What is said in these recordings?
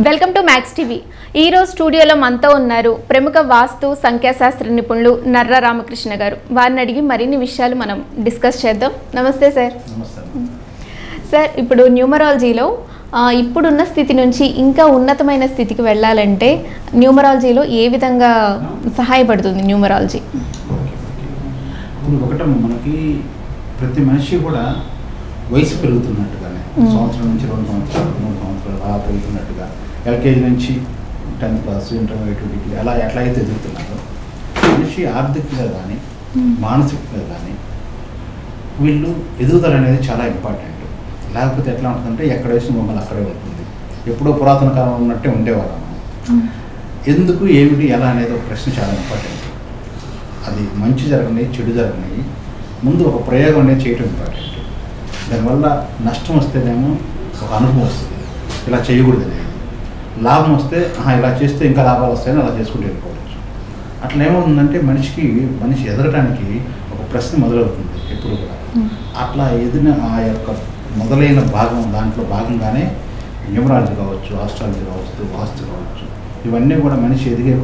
Welcome to max TV. ఈరోజు స్టూడియోలో మనతో ఉన్నారు ప్రముఖ వాస్తు సంఖ్యాశాస్త్ర నిపుణులు నర్ర రామకృష్ణ గారు. వారిని అడిగి మరిన్ని విషయాలు మనం డిస్కస్ చేద్దాం. నమస్తే సార్. సార్, ఇప్పుడు న్యూమరాలజీలో ఇప్పుడున్న స్థితి నుంచి ఇంకా ఉన్నతమైన స్థితికి వెళ్ళాలంటే న్యూమరాలజీలో ఏ విధంగా సహాయపడుతుంది న్యూమరాలజీ? ఒకటి మనకి ప్రతి మనిషి కూడా వయసు పెరుగుతున్నట్టుగానే సంవత్సరం నుంచి 2 సంవత్సరాలు 3 సంవత్సరాలు అలా పెరుగుతున్నట్టుగా ఎల్కేజీ నుంచి 10th క్లాస్ ఇంటర్మీడియట్ డిగ్రీ అలా ఎట్లయితే ఎదుగుతున్నారో మనిషి ఆర్థికంగా కానీ మానసికంగా కానీ వీళ్ళు ఎదుగుదల అనేది చాలా ఇంపార్టెంట్. లేకపోతే ఎట్లా ఉంటుందంటే ఎక్కడ వేసిన బొమ్మలు అక్కడే ఉంటుంది. ఎప్పుడో పురాతన కాలంలో ఉన్నట్టే ఉండేవాళ్ళం. ఎందుకు ఏమిటి ఎలా అనేది ఒక ప్రశ్న చాలా ఇంపార్టెంట్. అది మంచి జరగనివి చెడు జరగనివి ముందు ఒక ప్రయోగం అనేది చేయటం ఇంపార్టెంట్. దానివల్ల నష్టం వస్తేనేమో ఒక అనుభవం వస్తుంది, ఇలా చేయకూడదు అనేది. లాభం వస్తే ఇలా చేస్తే ఇంకా లాభాలు వస్తాయని అలా చేసుకుంటూ వెళ్ళిపోవచ్చు. అట్లా ఏమవుతుందంటే మనిషి ఎదగటానికి ఒక ప్రశ్న మొదలవుతుంది ఎప్పుడు కూడా. అట్లా ఎదిన ఆ యొక్క మొదలైన దాంట్లో భాగంగానే న్యూమరాలజీ కావచ్చు, ఆస్ట్రాలజీ కావచ్చు, వాస్తు కావచ్చు, ఇవన్నీ కూడా మనిషి ఎదిగే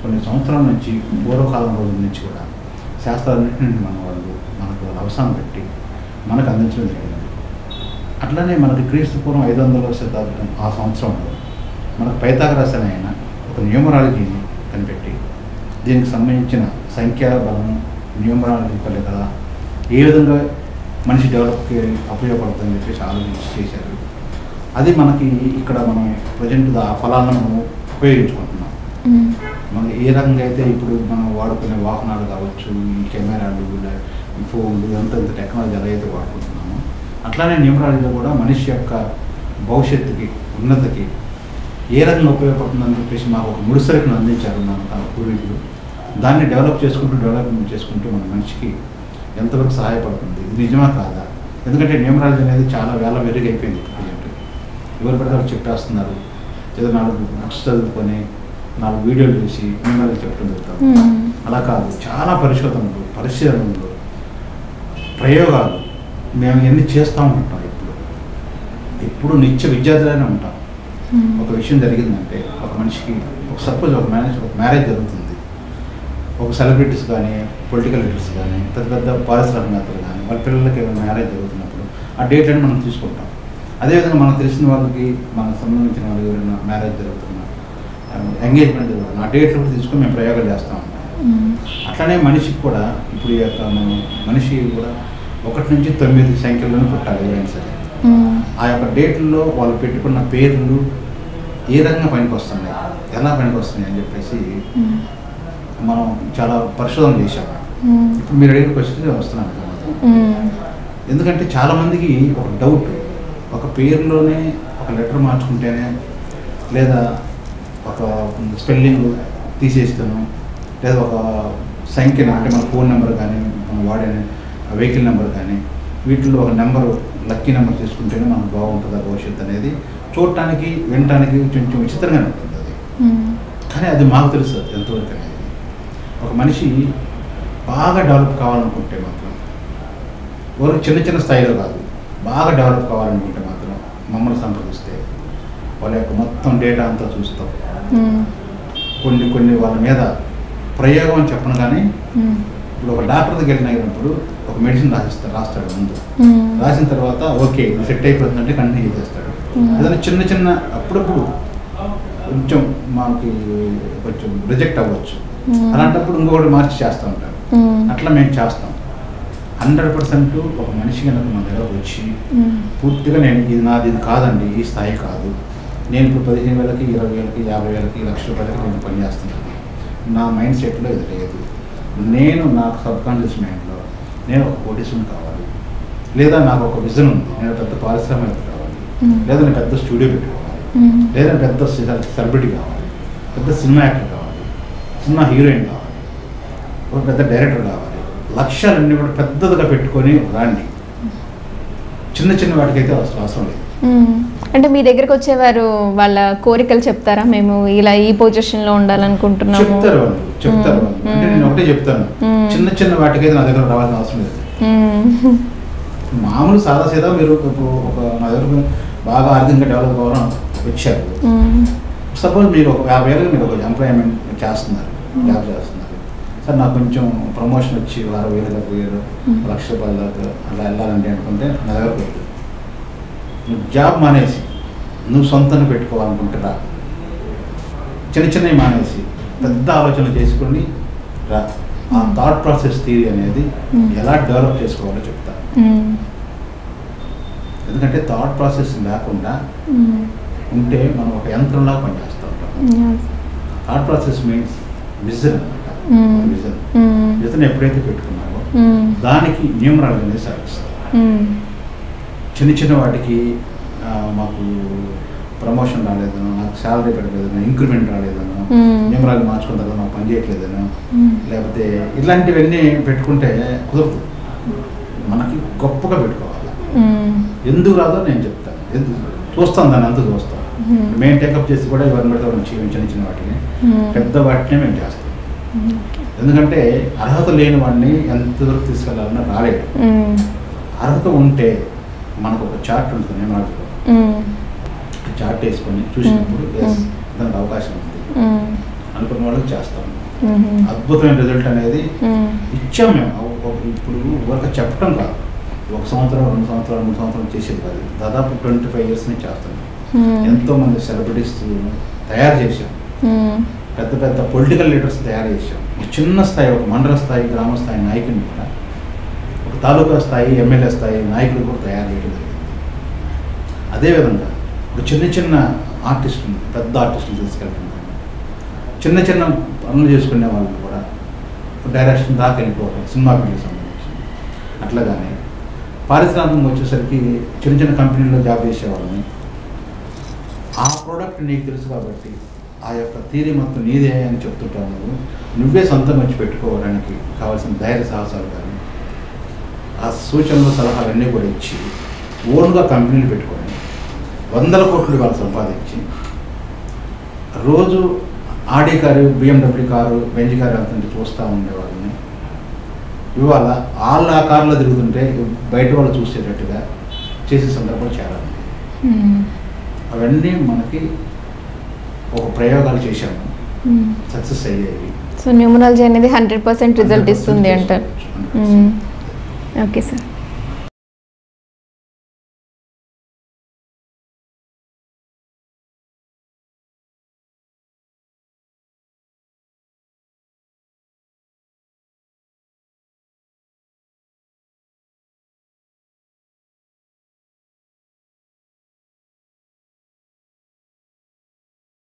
కొన్ని సంవత్సరాల నుంచి పూర్వకాలం రోజుల నుంచి కూడా శాస్త్రాలన్నింటి నుండి మనకు అవసరం పెట్టి మనకు అందించడం జరిగింది. అట్లనే మనకి క్రీస్తు పూర్వం 500వ శతాబ్దం ఆ సంవత్సరంలో మనకు పైథాగరస్ అనే ఆయన ఒక న్యూమరాలజీని కనిపెట్టి దీనికి సంబంధించిన సంఖ్యా బలం న్యూమరాలజీ కదా ఏ విధంగా మనిషి డెవలప్కి ఉపయోగపడుతుందని చెప్పేసి ఆలోచించి చేశారు. అది మనకి ఇక్కడ మనం ప్రజెంట్ ఆ ఫలాలను మనం ఉపయోగించుకుంటున్నాం. మనకి ఏ రకంగా అయితే ఇప్పుడు మనం వాడుకునే వాహనాలు కావచ్చు, ఈ కెమెరాలు, ఈ ఫోన్లు, ఎంత టెక్నాలజీ ఎలా అయితే వాడుకుంటున్నామో అట్లానే న్యూమరాలజీలో కూడా మనిషి యొక్క భవిష్యత్తుకి ఉన్నతికి ఏ రకంగా ఉపయోగపడుతుందని చెప్పేసి మాకు ఒక ముడిసరుకును అందించారు మన పూర్వీకులు. దాన్ని డెవలప్మెంట్ చేసుకుంటూ మన మనిషికి ఎంతవరకు సహాయపడుతుంది, ఇది నిజమా కాదా? ఎందుకంటే న్యూమరాలజీ అనేది చాలా మెరుగైపోయింది. ప్రజెంట్ ఎవరు పడితే వాళ్ళు చెప్పేస్తున్నారు. ఏదో 4 బుక్స్ చదువుకొని 4 వీడియోలు చూసి న్యూమరాలజీ చెప్పడం జరుగుతారు. అలా కాదు, చాలా పరిశీలనలు ప్రయోగాలు మేము ఎన్ని చేస్తూ ఉంటాం. ఇప్పుడు నిత్య విద్యార్థులనే ఉంటాం. ఒక విషయం జరిగిందంటే ఒక మనిషికి సపోజ్ ఒక మ్యారేజ్ జరుగుతుంది. ఒక సెలబ్రిటీస్ కానీ, పొలిటికల్ లీడర్స్ కానీ, పెద్ద పారిశ్రామికవేత్తలు కానీ వాళ్ళ పిల్లలకి ఏమైనా మ్యారేజ్ జరుగుతున్నప్పుడు ఆ డేట్లని మనం తీసుకుంటాం. అదేవిధంగా మనకు తెలిసిన వాళ్ళకి, మనకు సంబంధించిన వాళ్ళకి ఎవరైనా మ్యారేజ్ జరుగుతున్నా, ఎంగేజ్మెంట్ జరుగుతున్నా ఆ డేట్లు కూడా తీసుకొని మేము ప్రయోగాలు చేస్తూ ఉంటాం. అట్లనే మనిషికి కూడా ఇప్పుడు ఈ యొక్క మనిషి కూడా 1 నుంచి 9 సంఖ్యలను పుట్టాలి ఎవరైనా సరే. ఆ యొక్క డేట్లలో వాళ్ళు పెట్టుకున్న పేర్లు ఏ రకంగా పనికి వస్తున్నాయి, ఎలా పనికి వస్తున్నాయి అని చెప్పేసి మనం చాలా పరిశోధన చేశాము. ఇప్పుడు మీరు అడిగిన క్వశ్చన్ వస్తున్నాను. ఎందుకంటే చాలామందికి ఒక డౌట్, ఒక పేరులోనే ఒక లెటర్ మార్చుకుంటేనే, లేదా ఒక స్పెల్లింగ్ తీసేస్తాను, లేదా ఒక సంఖ్యను అంటే మన ఫోన్ నెంబర్ కానీ, మనం వాడే వెహికల్ నెంబర్ కానీ, వీటిలో ఒక నెంబరు లక్కీ నెంబర్ తీసుకుంటేనే మనకు బాగుంటుందా భవిష్యత్తు అనేది చూడటానికి వినటానికి కొంచెం విచిత్రంగానే ఉంటుంది అది. కానీ అది మాకు తెలుసు ఎంతవరకు అనేది. ఒక మనిషి బాగా డెవలప్ కావాలనుకుంటే మాత్రం వారు చిన్న స్థాయిలో కాదు, బాగా డెవలప్ కావాలనుకుంటే మాత్రం మమ్మల్ని సంప్రదిస్తే వాళ్ళ యొక్క మొత్తం డేటా అంతా చూస్తాం. కొన్ని వాళ్ళ మీద ప్రయోగం అని చెప్పను. కానీ ఇప్పుడు ఒక డాక్టర్ దగ్గరికి వెళ్ళినప్పుడు ఒక మెడిసిన్ రాస్తాడు ముందు. రాసిన తర్వాత ఓకే సెట్ అయిపోతుందంటే కంటిన్యూ చేస్తాడు. ఏదైనా చిన్న అప్పుడప్పుడు కొంచెం రిజెక్ట్ అవ్వచ్చు. అలాంటప్పుడు ఇంకొకటి మార్చి చేస్తూ ఉంటారు. అట్లా మేము చేస్తాం. 100% ఒక మనిషి కనుక మన దగ్గర వచ్చి పూర్తిగా ఇది నాది, ఇది కాదండి, ఈ స్థాయి కాదు, నేను ఇప్పుడు 15,000కి 20,000కి 50,000కి ₹1,00,000 నేను పని చేస్తున్నాను, నా మైండ్ సెట్లో ఇది లేదు, నేను నాకు సబ్కాన్షియస్ మైండ్లో నేను ఒక కోటీశ్వరుని కావాలి, లేదా నాకు ఒక విజన్ ఉంది, నేను పెద్ద పారిశ్రామిక కావాలి, లేదా నేను పెద్ద స్టూడియో పెట్టుకోవాలి, లేదా పెద్ద సెలబ్రిటీ కావాలి, పెద్ద సినిమా యాక్టర్ కావాలి, సినిమా హీరోయిన్ కావాలి, ఒక పెద్ద డైరెక్టర్ కావాలి. లక్ష్యాలన్నీ కూడా పెద్దదిగా పెట్టుకొని రాండి. చిన్న వాటికైతే అవసరం లేదు. అంటే మీ దగ్గరకు వచ్చేవారు వాళ్ళ కోరికలు చెప్తారా? మేము ఇలా ఈ పొజిషన్లో ఉండాలనుకుంటున్నాము చెప్తారు. అంటే నేను ఒకటే చెప్తాను, చిన్న వాటికైతే నా దగ్గర రావాల్సిన అవసరం లేదు. మామూలు సాదాసీదా మీరు ఒక నా దగ్గర బాగా ఆర్థికంగా డెవలప్ కావాలని వచ్చారు. సపోజ్ మీరు ఒక 50,000 మీరు ఒక ఎంప్లాయ్మెంట్ చేస్తున్నారు, జాబ్ చేస్తున్నారు. సార్ నాకు కొంచెం ప్రమోషన్ వచ్చి 60,000 1,00,000 దాకా అలా వెళ్ళాలంటే అనుకుంటే నా దగ్గర పోతుంది. నువ్వు జాబ్ మానేసి నువ్వు సొంతంగా పెట్టుకోవాలనుకుంటే రా. చిన్న చిన్నవి మానేసి పెద్ద ఆలోచనలు చేసుకొని రా. ఆ థాట్ ప్రాసెస్ థియరీ అనేది ఎలా డెవలప్ చేసుకోవాలో చెప్తా. ఎందుకంటే థాట్ ప్రాసెస్ లేకుండా ఉంటే మనం ఒక యంత్రంలా పనిచేస్తూ ఉంటాం. థాట్ ప్రాసెస్ మీన్స్ విజన్ అనమాట. విజన్ ఎప్పుడైతే పెట్టుకున్నామో దానికి న్యూమరాలజీ అనేది సాధిస్తారు. చిన్న చిన్న వాటికి మాకు ప్రమోషన్ రాలేదనో, నాకు శాలరీ పెట్టలేదనో, ఇంక్రిమెంట్ రాలేదనో, న్యూమరాలజీ మార్చుకున్న తర్వాత నాకు పని చేయట్లేదనో, లేకపోతే ఇలాంటివన్నీ పెట్టుకుంటే కుదరదు. మనకి గొప్పగా పెట్టుకోవాలి. ఎందుకు రాదో నేను చెప్తాను. ఎందుకు చూస్తాను, దాన్ని అంతా చూస్తాను. మేము టేకప్ చేసి కూడా ఇవన్నీ పెడతా చిన్న చిన్న వాటిని, పెద్ద వాటినే మేము చేస్తాం. ఎందుకంటే అర్హత లేని వాడిని ఎంత దూరం తీసుకెళ్ళాలన్నా రాలేడు. అర్హత ఉంటే మనకు ఒక చార్ట్ ఉంటుంది, న్యూమరాలజీలో చార్ట్ వేసుకొని చూసినప్పుడు దానికి అవకాశం ఉంది అనుకున్న వాళ్ళకి చేస్తాం. అద్భుతమైన రిజల్ట్ అనేది ఇచ్చాం మేము. ఇప్పుడు ఊరిక చెప్పడం కాదు, 1 సంవత్సరం 2 సంవత్సరాలు 3 సంవత్సరాలు చేసేది కాదు. దాదాపు 25 years నుంచి చేస్తున్నాం. ఎంతో మంది సెలబ్రిటీస్ తయారు చేశాం, పెద్ద పెద్ద పొలిటికల్ లీడర్స్ తయారు చేశాం. చిన్న స్థాయి, ఒక మండల స్థాయి, గ్రామ స్థాయి నాయకుని కూడా, ఒక తాలూకా స్థాయి, ఎమ్మెల్యే స్థాయి నాయకులు కూడా తయారు చేయడం జరిగింది. అదేవిధంగా ఒక చిన్న చిన్న ఆర్టిస్టులు, పెద్ద ఆర్టిస్టులు తీసుకెళ్తున్నాం. చిన్న చిన్న పనులు చేసుకునే వాళ్ళు కూడా డైరెక్షన్ దాకా వెళ్ళిపోవడం, సినిమా ఫీల్డ్కి సంబంధించి. అట్లాగానే పారిశ్రామికం వచ్చేసరికి చిన్న చిన్న కంపెనీల్లో జాబ్ చేసేవాళ్ళని, ఆ ప్రోడక్ట్ నీకు తెలుసు కాబట్టి ఆ యొక్క థియరీ మొత్తం నీదే అని చెప్తుంటాను. నువ్వే సొంతంగా వచ్చి పెట్టుకోవడానికి కావాల్సిన ధైర్య సాహసాలు కానీ, ఆ సూచనలు సలహాలన్నీ కూడా ఇచ్చి ఓన్గా కంపెనీలు పెట్టుకొని 100 కోట్లు వాళ్ళు సంపాదించి, రోజు Audi car, BMW car, Benz car అంతంటే చూస్తూ ఉండేవాళ్ళని ఇవాళ వాళ్ళ ఆ కారులో తిరుగుతుంటే బయట వాళ్ళు చూసేటట్టుగా చేసే సందర్భాలు చాలా ఉన్నాయి. అవన్నీ మనకి ఒక ప్రయోగాలు చేశాము, సక్సెస్ అయ్యేవి. సో న్యూమరాలజీ అనేది 100% రిజల్ట్ ఇస్తుంది అంటారు. Okay sir.